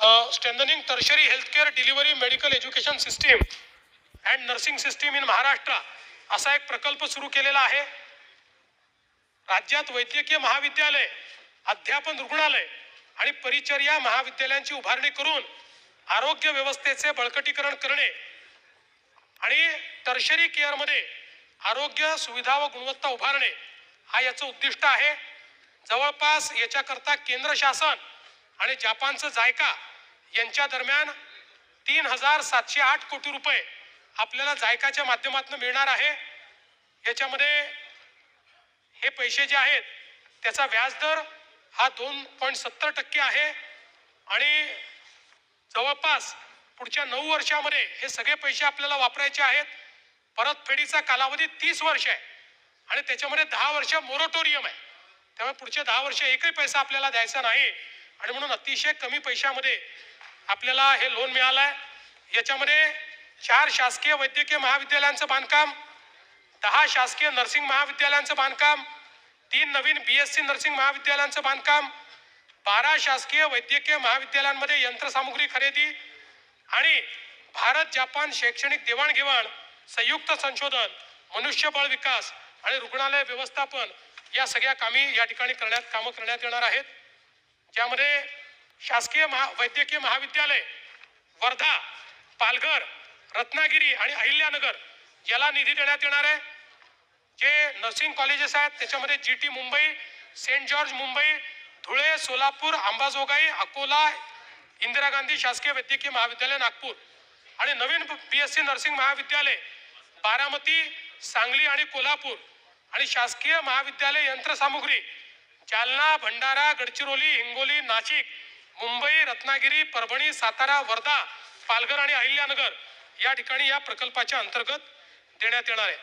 strengthening tertiary healthcare delivery medical education system and nursing system in Maharashtra असा एक प्रकल्प सुरू केलेला आहे। राज्यात वैद्यकीय महाविद्यालय, अध्यापन रुग्णालय आणि परिचर्या महाविद्यालयांची उभारणी करून आरोग्य व्यवस्थेचे बळकटीकरण करणे आणि टर्शरी केअर मध्ये आरोग्य सुविधा व गुणवत्ता उभारणे हा याचं उद्दिष्ट आहे। जवळपास याच्याकरता केंद्र शासन आणि जपानचं जायका यांच्या दरम्यान 3708 कोटी रुपये आपल्याला जायकाच्या माध्यमातून मिळणार आहे। याच्यामध्ये हे पैसे जे आहेत त्याचा व्याजदर हा 2.70% आहे आणि जवळपास पुढच्या 9 वर्षांमध्ये हे सगळे पैसे आपल्याला वापरायचे आहेत। परतफेडीचा कालावधी 30 वर्ष आहे आणि त्याच्यामध्ये 10 वर्ष मोरटोरियम आहे। त्यामुळे पुढचे 10 वर्ष एकही पैसा आपल्याला द्यायचा नाही आणि म्हणून अतिशय कमी पैशामध्ये आपल्याला हे लोन मिळालं आहे। याच्यामध्ये 4 शासकीय वैद्यकीय महाविद्यालयांचं बांधकाम, 10 शासकीय नर्सिंग महाविद्यालयांचं बांधकाम, 3 नवीन BSc नर्सिंग महाविद्यालयांचं बांधकाम, 12 शासकीय वैद्यकीय महाविद्यालयांमध्ये यंत्रसामुग्री खरेदी आणि भारत जपान शैक्षणिक देवाणघेवाण, संयुक्त संशोधन, मनुष्यबळ विकास आणि रुग्णालय व्यवस्थापन या सगळ्या कामे या ठिकाणी कामं करण्यात येणार आहेत। ज्यामध्ये शासकीय वैद्यकीय महाविद्यालय वर्धा, पालघर, रत्नागिरी आणि अहिल्यानगर याला निधी देण्यात येणार आहे। जे नर्सिंग कॉलेजेस आहेत त्याच्यामध्ये GT Mumbai, saint George Mumbai, Dhule, Solapur, Ambajogai, Akola, Indira Gandhi शासकीय वैद्यकीय महाविद्यालय नागपूर आणि नवीन BSc नर्सिंग महाविद्यालय बारामती, सांगली आणि कोल्हापूर आणि शासकीय महाविद्यालय यंत्रसामुग्री जालना, भंडारा, गडचिरोली, हिंगोली, नाशिक, मुंबई, रत्नागिरी, परभणी, सातारा, वर्धा, पालघर आणि अहिल्यानगर या ठिकाणी या प्रकल्पाच्या अंतर्गत देण्यात येणार आहे।